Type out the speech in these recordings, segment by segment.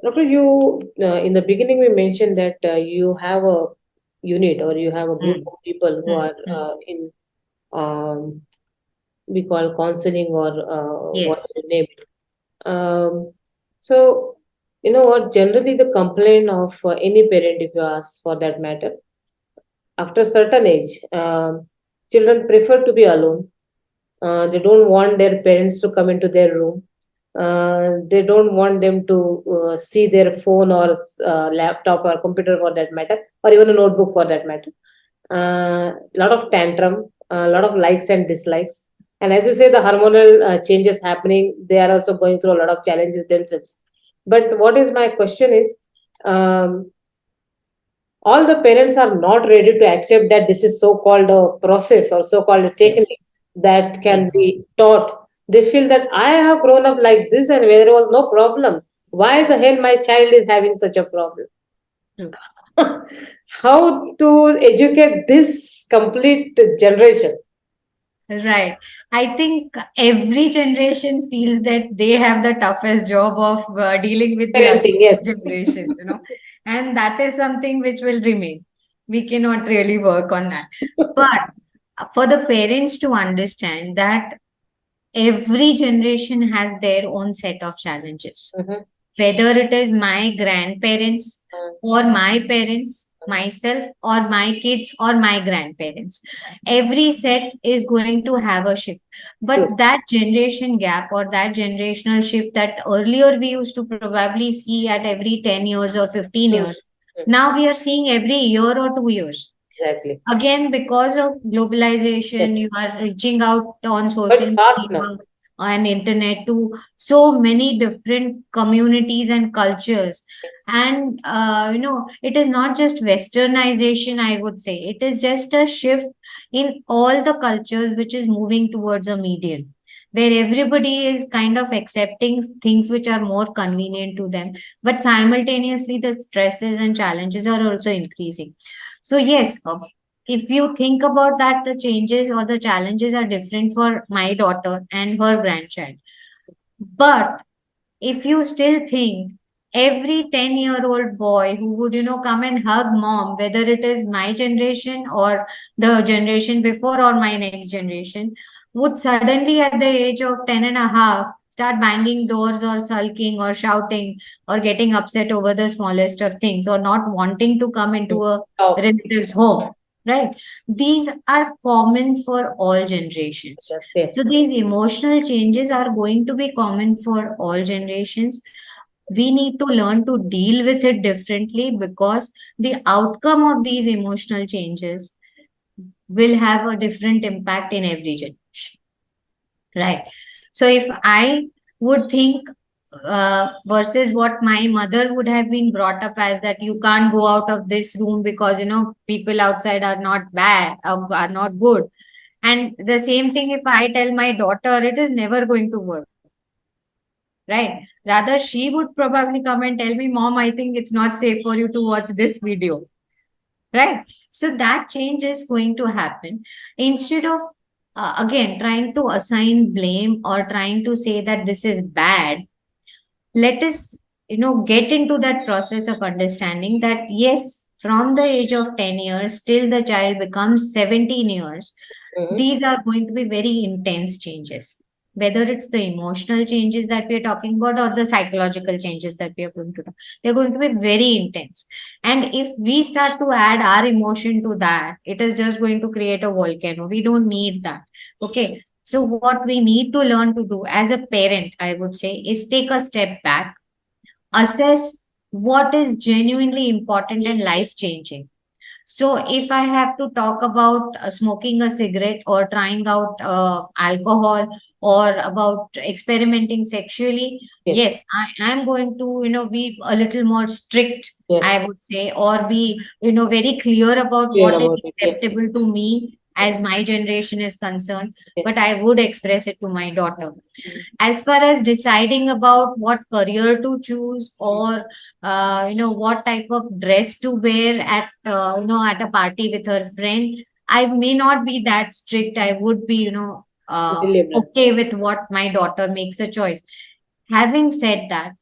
Doctor, you in the beginning we mentioned that you have a unit or you have a group Mm, of people who mm, are mm. in um, we call counseling or whatever Yes. you name it. So you know what? Generally, the complaint of any parent, if you ask for that matter, after a certain age, children prefer to be alone. They don't want their parents to come into their room. They don't want them to see their phone or laptop or computer for that matter, or even a notebook for that matter. A lot of tantrum, a lot of likes and dislikes. And as you say, the hormonal changes happening, they are also going through a lot of challenges themselves. But what is my question is, um, all the parents are not ready to accept that this is so-called a process or so-called a technique Yes. that can Yes. be taught. They feel that I have grown up like this and where there was no problem. Why the hell my child is having such a problem? True. How to educate this complete generation? Right. I think every generation feels that they have the toughest job of dealing with the other Parenting, yes. generations. And that is something which will remain. We cannot really work on that. But for the parents to understand that every generation has their own set of challenges, Mhm. whether it is my grandparents or my parents, myself or my kids or my grandparents. Every set is going to have a shift. True. But that generation gap or that generational shift that earlier we used to probably see at every 10 years or 15 Mhm. years, Mhm. now we are seeing every year or 2 years. Exactly. Again, because of globalization, you Yes. are reaching out on But social fast now. media and internet to so many different communities and cultures. Yes. And it is not just westernization, I would say. It is just a shift in all the cultures which is moving towards a medium where everybody is kind of accepting things which are more convenient to them, but simultaneously the stresses and challenges are also increasing. So yes, if you think about that, the changes or the challenges are different for my daughter and her grandchild. But if you still think every 10-year-old boy who would, come and hug mom, whether it is my generation or the generation before or my next generation, would suddenly at the age of 10 and a half start banging doors or sulking or shouting or getting upset over the smallest of things or not wanting to come Mm. into a Oh, relative's home, right? These are common for all generations. yes, So yes. these emotional changes are going to be common for all generations. We need to learn to deal with it differently because the outcome of these emotional changes will have a different impact in every generation, right? So if I would think versus what my mother would have been brought up as, that you can't go out of this room because people outside are not bad, are not good, and the same thing if I tell my daughter, it is never going to work, right? Rather, she would probably come and tell me, Mom, I think it's not safe for you to watch this video, right? So that change is going to happen. Instead of, again, trying to assign blame or trying to say that this is bad, let us, get into that process of understanding that, yes, from the age of 10 years till the child becomes 17 years, Mhm. these are going to be very intense changes, whether it's the emotional changes that we're talking about or the psychological changes that we are going to do. They're going to be very intense. And if we start to add our emotion to that, it is just going to create a volcano. We don't need that. Okay. So, what we need to learn to do as a parent, I would say, is take a step back, assess what is genuinely important and life changing. So, if I have to talk about smoking a cigarette or trying out alcohol or about experimenting sexually, Yes, yes, I am going to, be a little more strict, I yes. would say, or be, very clear about Clear what is about it. Yes, acceptable to me as my generation is concerned. But yes. I would express it to my daughter. As far as deciding about what career to choose or what type of dress to wear at at a party with her friend, I may not be that strict. I would be Liberal. okay with what my daughter makes a choice. Having said that,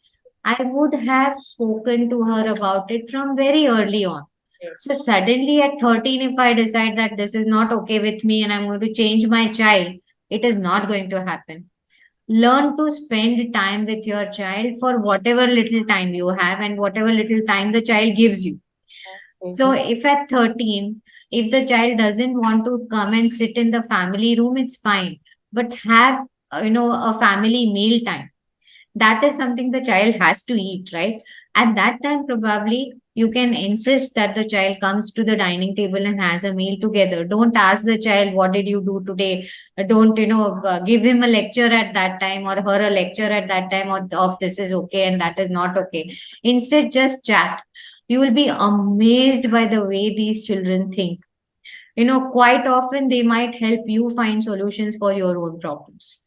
I would have spoken to her about it from very early on. So suddenly at 13, if I decide that this is not okay with me and I'm going to change my child, it is not going to happen. Learn to spend time with your child for whatever little time you have and whatever little time the child gives you. So Mhm. if at 13, if the child doesn't want to come and sit in the family room, it's fine. But have, a family meal time. That is something the child has to eat, right? At that time, probably you can insist that the child comes to the dining table and has a meal together. Don't ask the child, what did you do today? Don't, give him a lecture at that time or her a lecture at that time of this is okay and that is not okay. Instead, just chat. You will be amazed by the way these children think. Quite often they might help you find solutions for your own problems.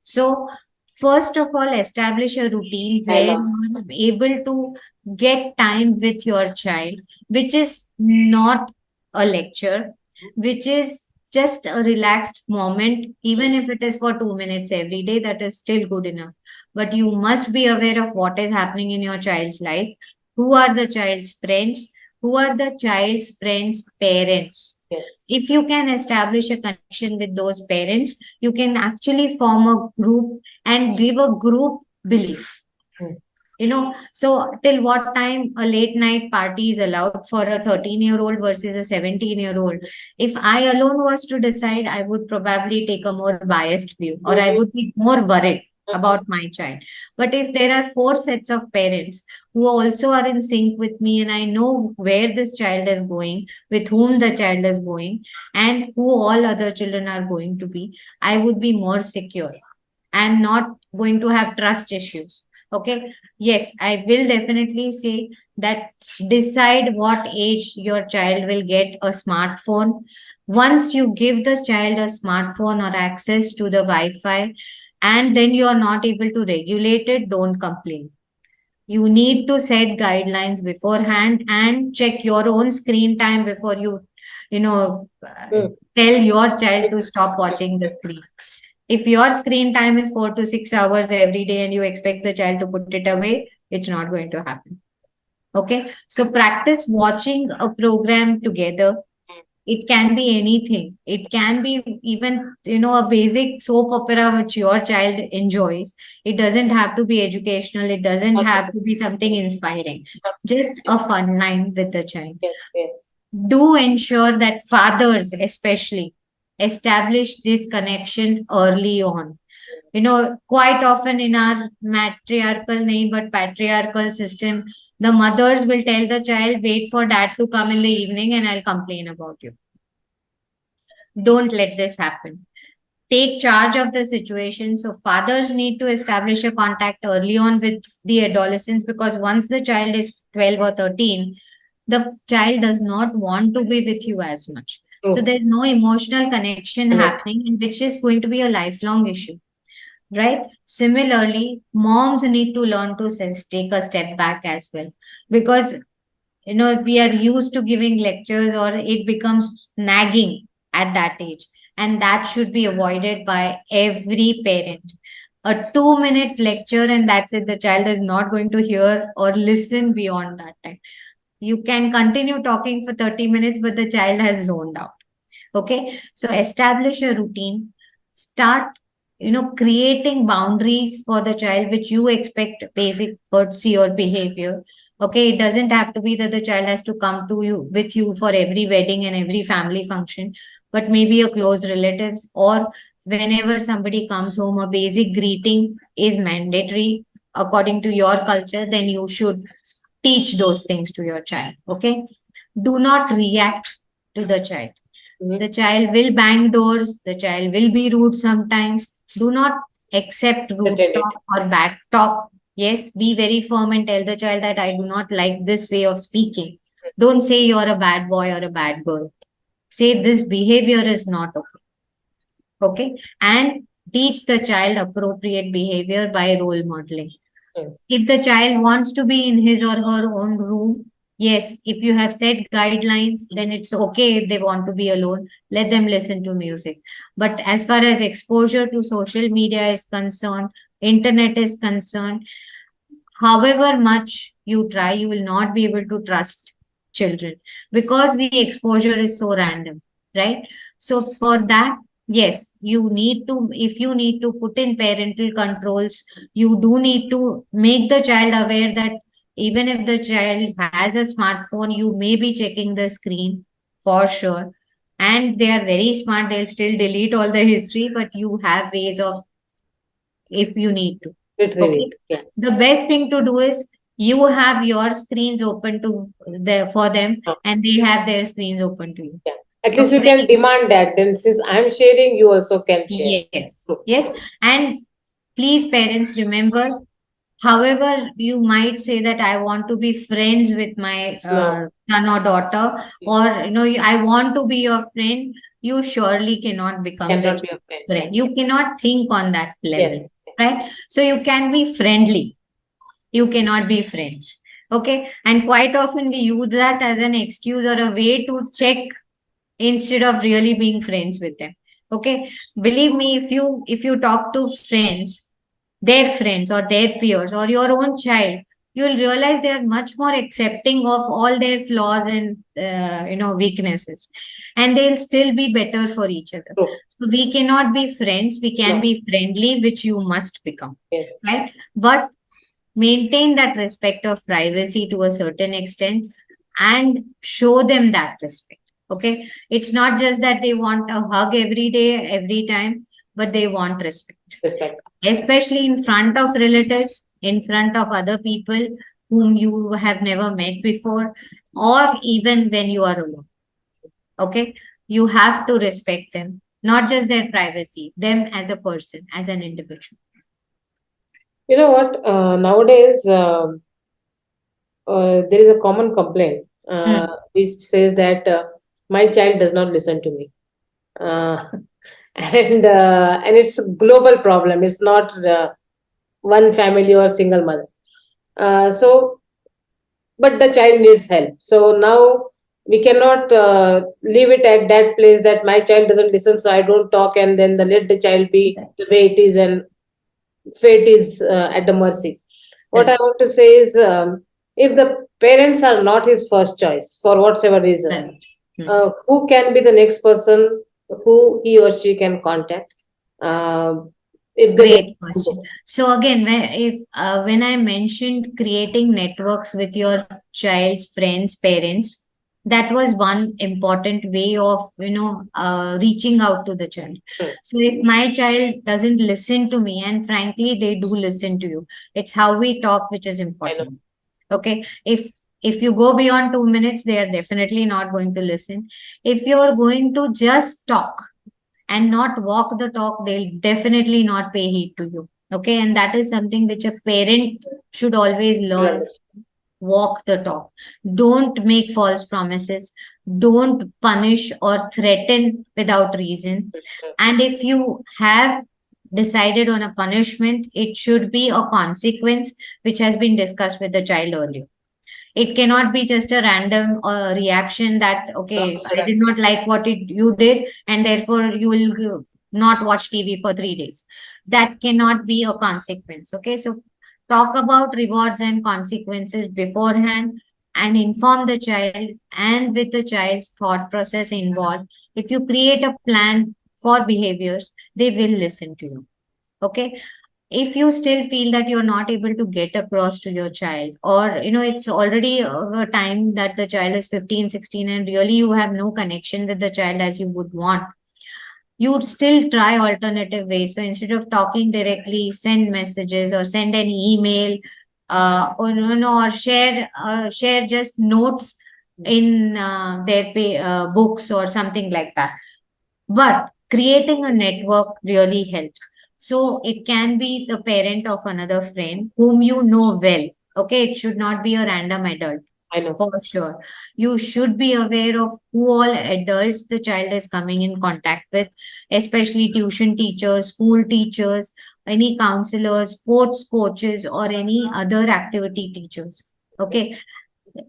So, first of all, establish a routine where Dialogues. you are able to get time with your child, which is not a lecture, which is just a relaxed moment, even if it is for 2 minutes every day, that is still good enough. But you must be aware of what is happening in your child's life, who are the child's friends, who are the child's friends' parents. Yes. If you can establish a connection with those parents, you can actually form a group and give a group belief. Mm. So till what time a late night party is allowed for a 13-year-old versus a 17-year-old? If I alone was to decide, I would probably take a more biased view, or I Mhm. would be more worried Mhm. about my child. But if there are four sets of parents who also are in sync with me, and I know where this child is going, with whom the child is going, and who all other children are going to be, I would be more secure. I'm not going to have trust issues. Okay. Yes, I will definitely say that decide what age your child will get a smartphone. Once you give the child a smartphone or access to the Wi Fi, and then you are not able to regulate it, don't complain. You need to set guidelines beforehand and check your own screen time before you know, Mm. tell your child to stop watching the screen. If your screen time is 4 to 6 hours every day and you expect the child to put it away, it's not going to happen. Okay. So practice watching a program together. It can be anything. It can be even, a basic soap opera which your child enjoys. It doesn't have to be educational. It doesn't Not have to be necessary. something inspiring. Not Just a necessary. fun time with the child. Yes, yes. Do ensure that fathers, especially, establish this connection early on. Quite often in our matriarchal nahi but patriarchal system, the mothers will tell the child, wait for dad to come in the evening and I'll complain about you. Don't let this happen. Take charge of the situation. So fathers need to establish a contact early on with the adolescents, because once the child is 12 or 13, the child does not want to be with you as much. So True. there's no emotional connection Connect. happening, and which is going to be a lifelong issue, right? Similarly, moms need to learn to take a step back as well, because we are used to giving lectures, or it becomes nagging at that age, and that should be avoided by every parent. A 2-minute lecture and that's it. The child is not going to hear or listen beyond that time. You can continue talking for 30 minutes, but the child has zoned out. Okay. So establish a routine. Start, creating boundaries for the child, which you expect basic courtesy or behavior. Okay. It doesn't have to be that the child has to come to you with you for every wedding and every family function, but maybe a close relatives, or whenever somebody comes home, a basic greeting is mandatory according to your culture, then you should teach those things to your child. Okay. Do not react to the child. Mhm. The child will bang doors. The child will be rude sometimes. Do not accept rude Pretend it. talk or bad talk. Yes, be very firm and tell the child that I do not like this way of speaking. Don't say you're a bad boy or a bad girl. Say this behavior is not okay. Okay. And teach the child appropriate behavior by role modeling. Mm. If the child wants to be in his or her own room, yes, if you have set guidelines, then it's okay. If they want to be alone, let them listen to music. But as far as exposure to social media is concerned, internet is concerned, however much you try, you will not be able to trust children because the exposure is so random, right? So for that, yes, you need to, if you need to put in parental controls, you do need to make the child aware that even if the child has a smartphone, you may be checking the screen for sure. And they are very smart, they'll still delete all the history, but you have ways of, if you need to. Okay. Retrieving. Yeah. The best thing to do is you have your screens open to for them, Uh, and they have their screens open to you. yeah. At least Okay. you can demand that. Then, since I'm sharing, you also can share. Yes. True. Yes. And please, parents, remember, however, you might say that I want to be friends with my No, son or daughter, or I want to be your friend. You surely cannot become the cannot be a child's friend. Yeah. friend. You cannot think on that level, Yes. Yes. right? So you can be friendly, you cannot be friends. Okay. And quite often we use that as an excuse or a way to check instead of really being friends with them. Okay. Believe me, if you talk to friends, their friends or their peers or your own child, you will realize they are much more accepting of all their flaws and weaknesses, and they'll still be better for each other. True. So we cannot be friends, we can No. be friendly, which you must become, Yes. right? But maintain that respect of privacy to a certain extent and show them that respect. Okay. It's not just that they want a hug every day, every time, but they want respect, Respect. especially in front of relatives, in front of other people whom you have never met before, or even when you are alone. Okay. You have to respect them, not just their privacy, them as a person, as an individual. You know what? Nowadays, there is a common complaint Hmm. which says that my child does not listen to me, uh, and it's a global problem. It's not one family or single mother. So, but the child needs help. So now we cannot leave it at that place that my child doesn't listen, so I don't talk, and then let the child be the way it is, and fate is at the mercy. What I Correct. want to say is, if the parents are not his first choice for whatever reason, Correct. Hmm. who can be the next person who he or she can contact? Uh, if they Great don't question. So again, when I mentioned creating networks with your child's friends, parents, that was one important way of reaching out to the child. Hmm, So if my child doesn't listen to me, and frankly they do listen to you, it's how we talk which is I know. important. Okay, if you go beyond 2 minutes, they are definitely not going to listen. If you are going to just talk and not walk the talk, they'll definitely not pay heed to you. Okay. And that is something which a parent should always Should learn. understand. Walk the talk. Don't make false promises. Don't punish or threaten without reason. And if you have decided on a punishment, it should be a consequence which has been discussed with the child earlier. It cannot be just a random reaction that, okay, I did not like what you did, and therefore you will not watch TV for 3 days. That cannot be a consequence. Okay. So talk about rewards and consequences beforehand and inform the child, and with the child's thought process involved. If you create a plan for behaviors, they will listen to you. Okay. If you still feel that you're not able to get across to your child, or it's already a time that the child is 15, 16, and really you have no connection with the child as you would want, you'd still try alternative ways. So instead of talking directly, send messages or send an email, or share just notes in their books or something like that. But creating a network really helps. So it can be the parent of another friend whom you know well. Okay, it should not be a random adult. I know. For sure. You should be aware of who all adults the child is coming in contact with, especially tuition teachers, school teachers, any counselors, sports coaches, or any other activity teachers. Okay,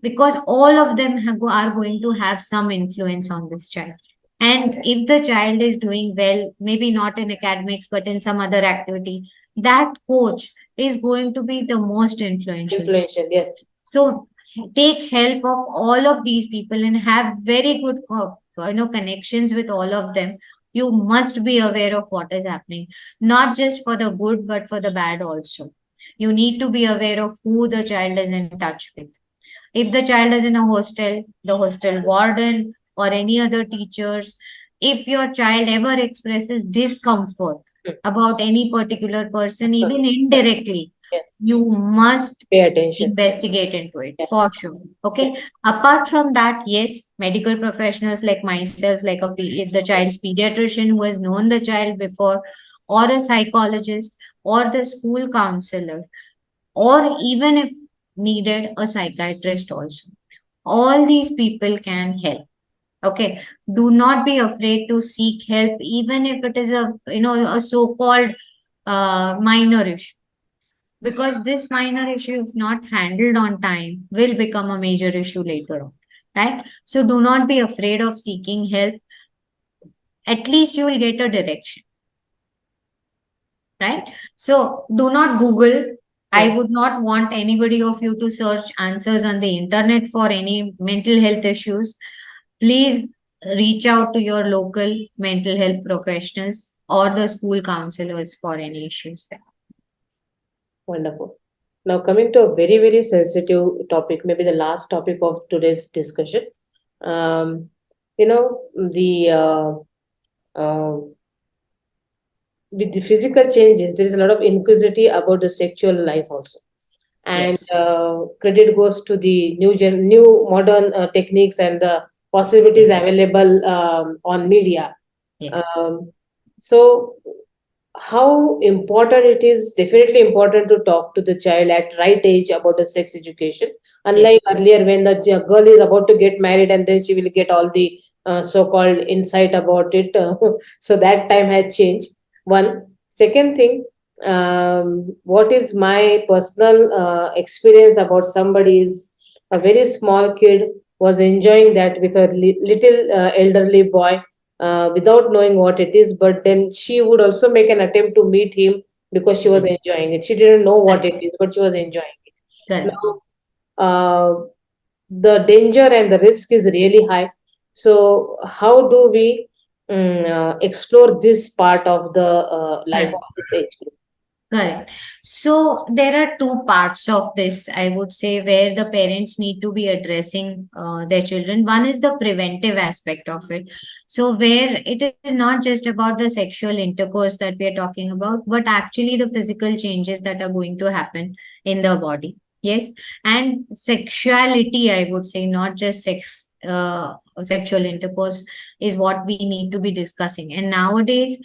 because all of them are going to have some influence on this child. And if the child is doing well, maybe not in academics, but in some other activity, that coach is going to be the most influential Influential, person. yes. So take help of all of these people and have very good connections with all of them. You must be aware of what is happening, not just for the good but for the bad also. You need to be aware of who the child is in touch with. If the child is in a hostel, the hostel warden or any other teachers, if your child ever expresses discomfort Hmm. about any particular person, even Absolutely. indirectly, Yes. you must Pay attention. investigate into it for Yes. sure. Okay. Yes. Apart from that, yes, medical professionals like myself, like the child's pediatrician who has known the child before, or a psychologist, or the school counselor, or even if needed, a psychiatrist also. All these people can help. Okay. Do not be afraid to seek help, even if it is a so-called minor issue, because this minor issue, if not handled on time, will become a major issue later on, right? So do not be afraid of seeking help. At least you will get a direction, right? So do not Google. I Hmm. would not want anybody of you to search answers on the internet for any mental health issues. Please reach out to your local mental health professionals or the school counselors for any issues there. Wonderful. Now, coming to a very, very sensitive topic, maybe the last topic of today's discussion. Um, the uh, with the physical changes, there is a lot of inquisitivity about the sexual life also, and Yes. credit goes to the new modern techniques and the possibilities Yes. available on media. Yes. Um, so how important it is, definitely important to talk to the child at right age about the sex education, Yes. unlike earlier when the girl is about to get married and then she will get all the so-called insight about it. So that time has changed. One second thing, what is my personal experience about somebody is a very small kid was enjoying that with a little elderly boy without knowing what it is. But then she would also make an attempt to meet him because she was Mm. enjoying it. She didn't know what Correct. it is, but she was enjoying it. Correct. Now, the danger and the risk is really high. So, how do we explore this part of the life of Correct. this age group? Correct. So there are two parts of this, I would say, where the parents need to be addressing their children. One is the preventive aspect of it. So where it is not just about the sexual intercourse that we are talking about, but actually the physical changes that are going to happen in the body. Yes. And sexuality, I would say, not just sexual intercourse is what we need to be discussing. And nowadays,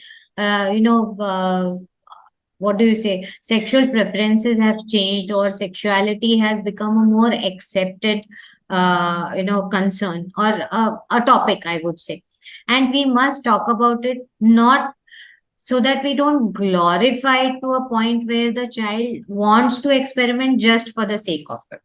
what do you say, sexual preferences have changed or sexuality has become a more accepted concern or a topic, I would say. And we must talk about it, not so that we don't glorify it to a point where the child wants to experiment just for the sake of it.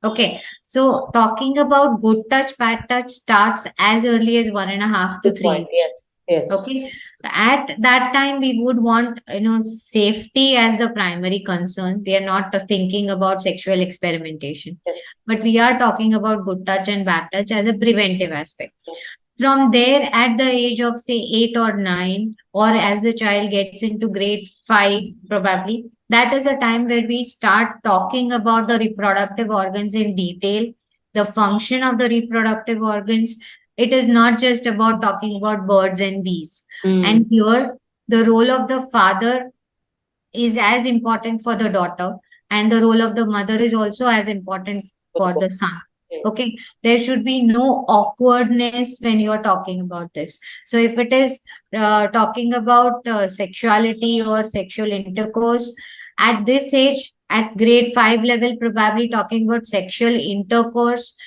Okay, so talking about good touch, bad touch starts as early as 1.5 to Good three point. years. Yes, yes, Okay, at that time we would want safety as the primary concern. We are not thinking about sexual experimentation, yes, but we are talking about good touch and bad touch as a preventive aspect. yes. From there, at the age of say 8 or 9, or as the child gets into grade 5, probably, that is a time where we start talking about the reproductive organs in detail, the function of the reproductive organs. It is not just about talking about birds and bees. Mm. And here, the role of the father is as important for the daughter, and the role of the mother is also as important Good for point. the son. Mm. Okay, there should be no awkwardness when you are talking about this. So if it is talking about sexuality or sexual intercourse at this age, at grade 5 level, probably talking about sexual intercourse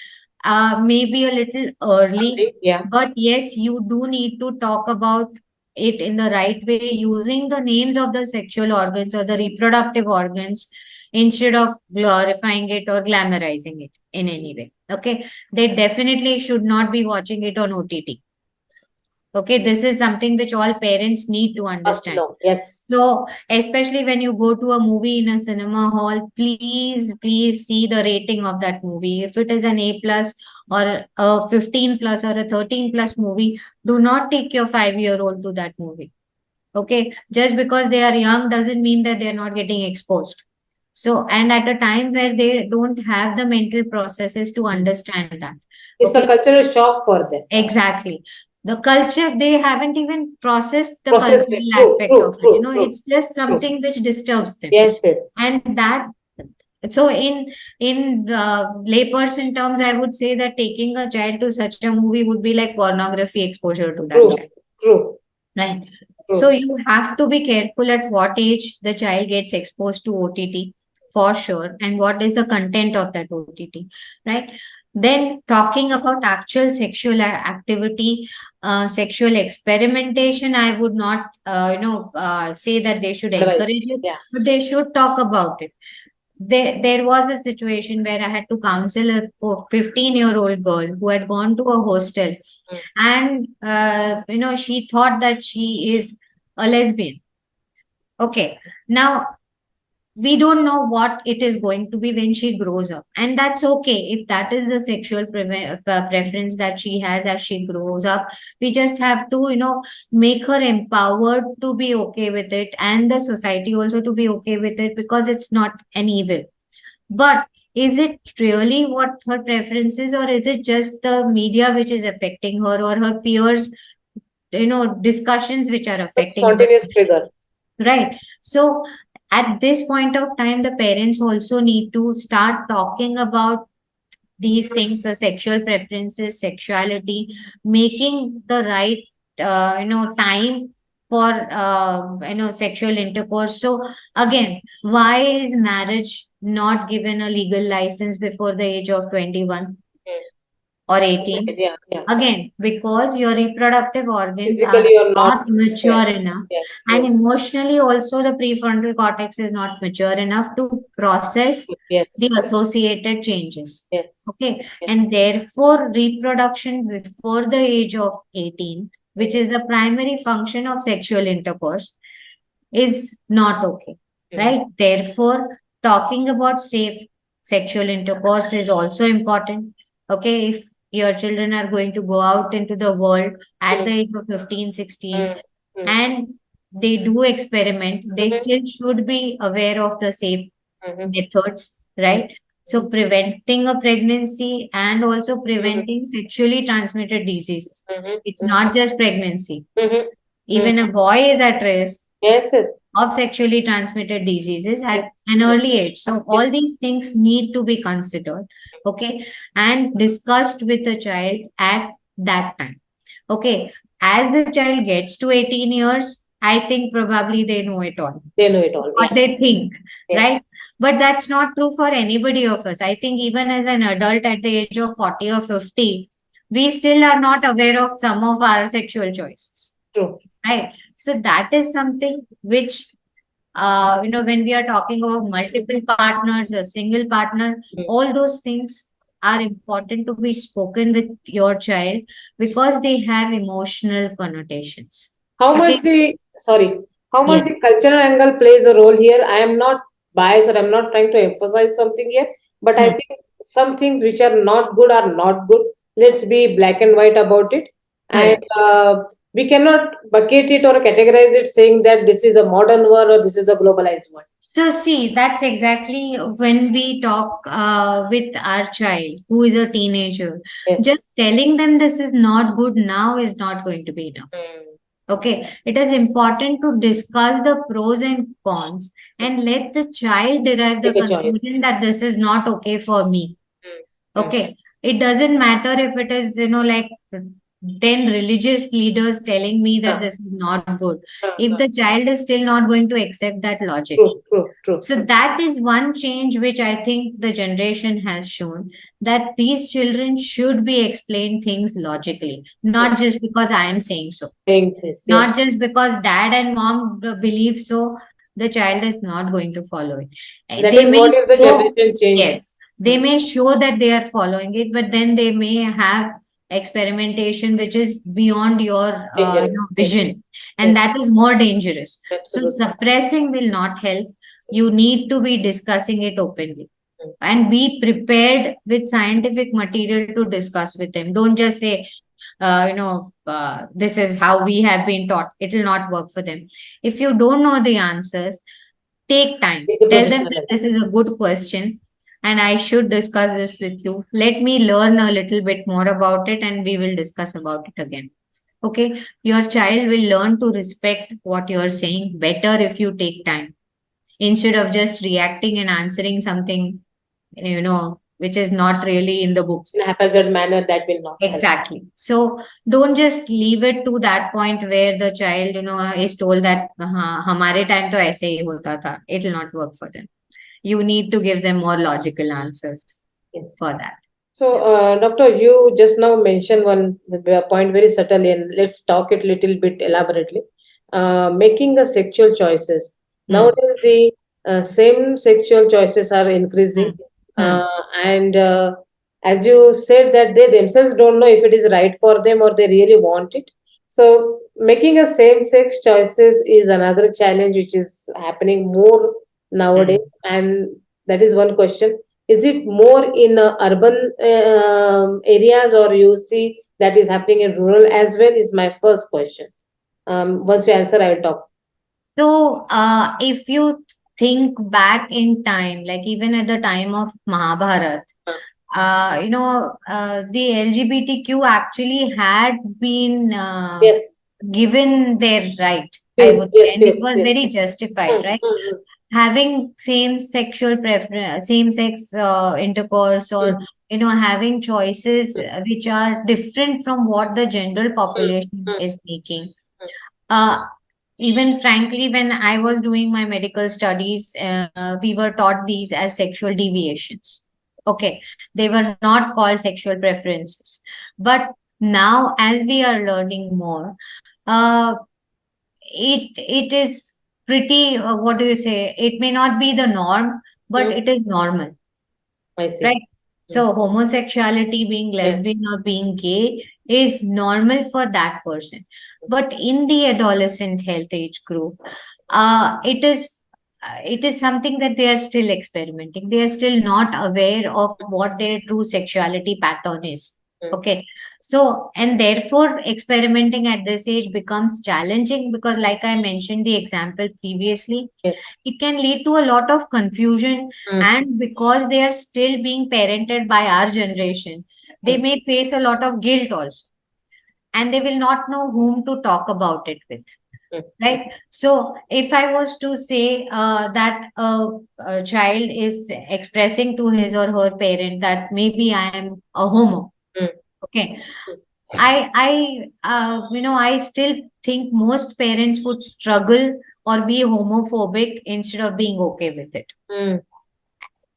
maybe a little early. Yeah. But yes, you do need to talk about it in the right way, using the names of the sexual organs or the reproductive organs instead of glorifying it or glamorizing it in any way. Okay, they definitely should not be watching it on OTT. Okay, this is something which all parents need to Must understand. know. Yes. So, especially when you go to a movie in a cinema hall, please see the rating of that movie. If it is an A plus or a 15 plus or a 13 plus movie, do not take your 5-year-old to that movie. Okay, just because they are young doesn't mean that they're not getting exposed. So, and at a time where they don't have the mental processes to understand that. It's a Okay, cultural shock for them. exactly. The culture, they haven't even processed the Processed it. cultural True, aspect true, of it. true, true, It's just true. something which disturbs them. Yes, yes. And that, so in the layperson terms, I would say that taking a child to such a movie would be like pornography exposure to that True, child. true, Right. So true. you have to be careful at what age the child gets exposed to OTT for sure, and what is the content of that OTT, right? Then talking about actual sexual activity, sexual experimentation, I would not, say that they should Advice. encourage it, Yeah. but they should talk about it. There was a situation where I had to counsel a 15-year-old girl who had gone to a hostel, Mm. and she thought that she is a lesbian. Okay, now we don't know what it is going to be when she grows up, and that's okay if that is the sexual preference that she has as she grows up. We just have to make her empowered to be okay with it, and the society also to be okay with it, because it's not an evil. But is it really what her preference is, or is it just the media which is affecting her, or her peers, discussions which are But affecting her? spontaneous trigger. Right. So at this point of time, the parents also need to start talking about these things, the sexual preferences, sexuality, making the right, time for, sexual intercourse. So again, why is marriage not given a legal license before the age of 21 Mm. or 18? Yeah, yeah. Again, because your reproductive organs are Physically or not not there. mature enough, Yes, and yes, emotionally also the prefrontal cortex is not mature enough to process yes, the associated changes. yes, Okay, yes. and therefore reproduction before the age of 18, which is the primary function of sexual intercourse, is not okay, Mm. right? Therefore, talking about safe sexual intercourse is also important. Okay, if your children are going to go out into the world at the Mm. age of 15, 16, Mm. Mm. and they do experiment, they Mhm. still should be aware of the safe Mhm. methods, Mhm. right? So, preventing a pregnancy and also Mhm. preventing sexually transmitted diseases. Mhm. It's Mhm. not just pregnancy. Mhm. Mm. Even a boy is at risk Yes, yes, of sexually transmitted diseases at yes, an early age. So, all yes. these things need to be considered, okay, and discussed with the child at that time. Okay, as the child gets to 18 years, I think probably they know it all, They know it all. what Yeah. they think, Yes. right? But that's not true for anybody of us. I think even as an adult at the age of 40 or 50, we still are not aware of some of our sexual choices, True. right? So that is something which, when we are talking about multiple partners, a single partner, Mm. all those things are important to be spoken with your child, because they have emotional connotations. How Okay. much the sorry, how much Yes. the cultural angle plays a role here? I am not biased or I'm not trying to emphasize something here, but I Hmm. think some things which are not good are not good. Let's be black and white about it, and Correct. we cannot bucket it or categorize it saying that this is a modern world or this is a globalized one. So, see, that's exactly when we talk with our child who is a teenager. Yes. Just telling them this is not good now is not going to be enough. Mm. Okay, it is important to discuss the pros and cons and let the child derive the Take a choice. conclusion that this is not okay for me. Mm. Mm. Okay. It doesn't matter if it is, like 10 religious leaders telling me that Huh. this is not good. Huh. If Huh. the child is still not going to accept that logic. True, true, true, So that is one change which I think the generation has shown, that these children should be explained things logically, true. not just because I am saying so, Saying this, yes. not just because dad and mom believe so, the child is not going to follow it. That They is may what is the show, generation change. yes, they may show that they are following it, but then they may have experimentation which is beyond your Dangerous. Yes. vision, and Yes. that is more dangerous. So Absolutely. suppressing will not help. You need to be discussing it openly Mm. and be prepared with scientific material to discuss with them. Don't just say, this is how we have been taught. It will not work for them. If you don't know the answers, take time. Take the Tell them professional that help. this is a good question and I should discuss this with you. Let me learn a little bit more about it and we will discuss about it again. Okay. Your child will learn to respect what you are saying better if you take time instead of just reacting and answering something, which is not really in the In books. a haphazard manner, that will not help. Exactly. So don't just leave it to that point where the child, is told that हमारे time तो ऐसे ही होता था. It will not work for them. You need to give them more logical answers Yes. for that. So, Doctor, you just now mentioned one point very subtly, and let's talk it little bit elaborately. Making the sexual choices. Hmm. Nowadays, the same sexual choices are increasing, Hmm. Hmm. and as you said, that they themselves don't know if it is right for them or they really want it. So, making a same-sex choices is another challenge which is happening more Hmm. nowadays, and that is one question. Is it more in urban areas, or you see that is happening in rural as well? Is my first question. Once you answer, I will talk. So, if you think back in time, like even at the time of Mahabharat, Uh, the LGBTQ actually had been yes, given their right, I yes, would say, yes, and it yes, was yes. very justified, Mm, right? mm, Having same sexual preference, same sex intercourse, mm, or having choices mm, which are different from what the general mm, population mm, is making. Uh, Even frankly, when I was doing my medical studies, we were taught these as sexual deviations. Okay, they were not called sexual preferences. But now, as we are learning more, uh, it is pretty. What do you say? It may not be the norm, but mm. it is normal, I see. right? Mm, So homosexuality, being yeah. lesbian or being gay, is normal for that person. But in the adolescent health age group, it is something that they are still experimenting. They are still not aware of what their true sexuality pattern is. Mm, Okay. So, and therefore, experimenting at this age becomes challenging because, like I mentioned the example previously, yes. it can lead to a lot of confusion. Mm, And because they are still being parented by our generation, they mm, may face a lot of guilt also, and they will not know whom to talk about it with. mm, Right. So, if I was to say that a child is expressing to his or her parent that maybe I am a homo, mm, okay, I still think most parents would struggle or be homophobic instead of being okay with it. mm.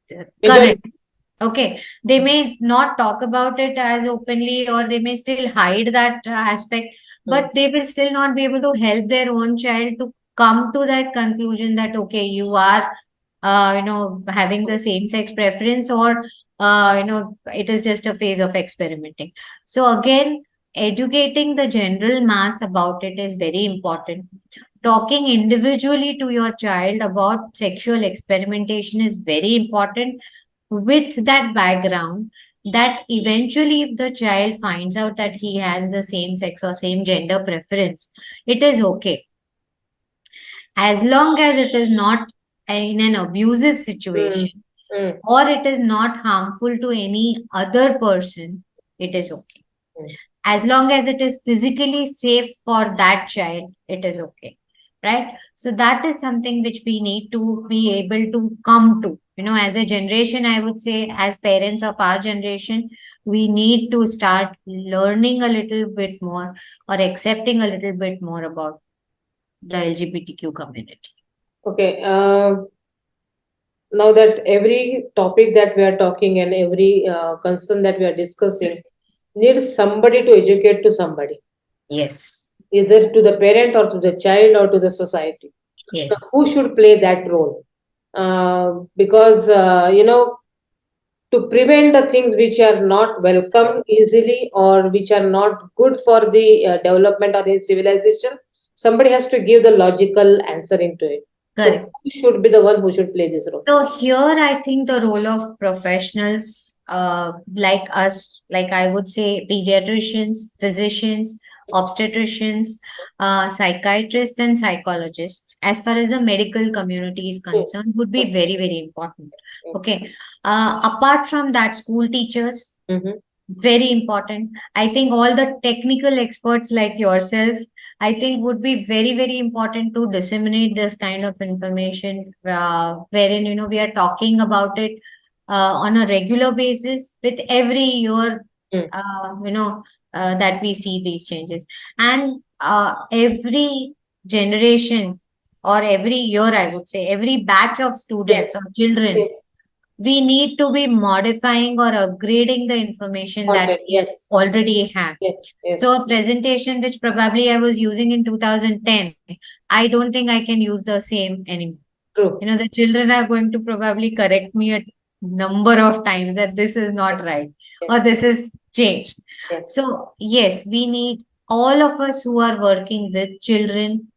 Current. Majority. Okay. They may not talk about it as openly or they may still hide that aspect, Mm, but they will still not be able to help their own child to come to that conclusion that, okay, you are, having the same sex preference, or, it is just a phase of experimenting. So, again, educating the general mass about it is very important. Talking individually to your child about sexual experimentation is very important, with that background, that eventually if the child finds out that he has the same sex or same gender preference, it is okay, as long as it is not in an abusive mm, situation mm, or it is not harmful to any other person. It is okay, mm. as long as it is physically safe for that child. It is okay, right? So that is something which we need to be able to come to, as a generation. I would say, as parents of our generation, we need to start learning a little bit more or accepting a little bit more about the LGBTQ community. Okay. Now that every topic that we are talking and every concern that we are discussing needs somebody to educate to somebody, Yes. either to the parent or to the child or to the society. Now, Yes. who should play that role? Because to prevent the things which are not welcome easily or which are not good for the development of the civilization. Somebody has to give the logical answer into it. So Correct. who should be the one who should play this role? So here I think the role of professionals like us, like I would say pediatricians, physicians, obstetricians, psychiatrists and psychologists, as far as the medical community is concerned, would be very, very important. Okay. Apart from that, school teachers, Mhm. very important. I think all the technical experts like yourselves, I think would be very, very important to disseminate this kind of information, wherein, we are talking about it on a regular basis with every year, Mm. that we see these changes. And every generation or every year, I would say, every batch of students or Yes. children, Yes. we need to be modifying or upgrading the information that Content. we Yes. already have. Yes. So Yes. a presentation which probably I was using in 2010, I don't think I can use the same anymore. True. The children are going to probably correct me a number of times that this is not right or Yes. this is changed. Yes. So yes, we need all of us who are working with children,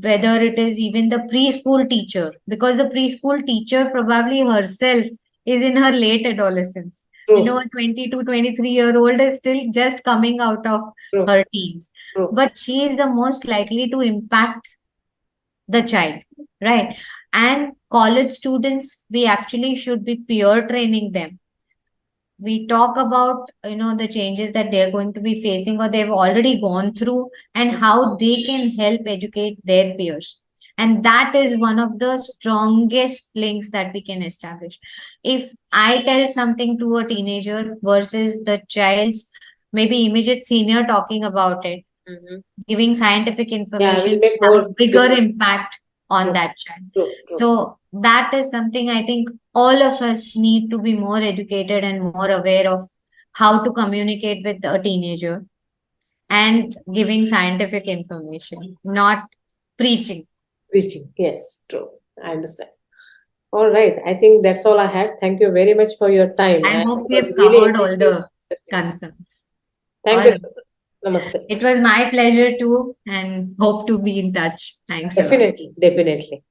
whether it is even the preschool teacher, because the preschool teacher probably herself is in her late adolescence. True. A 20 to 23-year-old is still just coming out of True. her teens, True. but she is the most likely to impact the child, right? And college students, we actually should be peer training them. We talk about the changes that they're going to be facing or they've already gone through, and how they can help educate their peers, and that is one of the strongest links that we can establish. If I tell something to a teenager versus the child's maybe immediate senior talking about it, Mhm. giving scientific Yeah, will information make have a more bigger difference. impact on True. that child. True. True. So that is something I think all of us need to be more educated and more aware of how to communicate with a teenager and giving scientific information, not preaching. Reaching. Yes. True. I understand. All right. I think that's all I had. Thank you very much for your time. I And hope it we was have really covered all interesting the discussion. concerns. Thank All you. right. Namaste. It was my pleasure too, and hope to be in touch. Thanks a lot. Definitely. Definitely.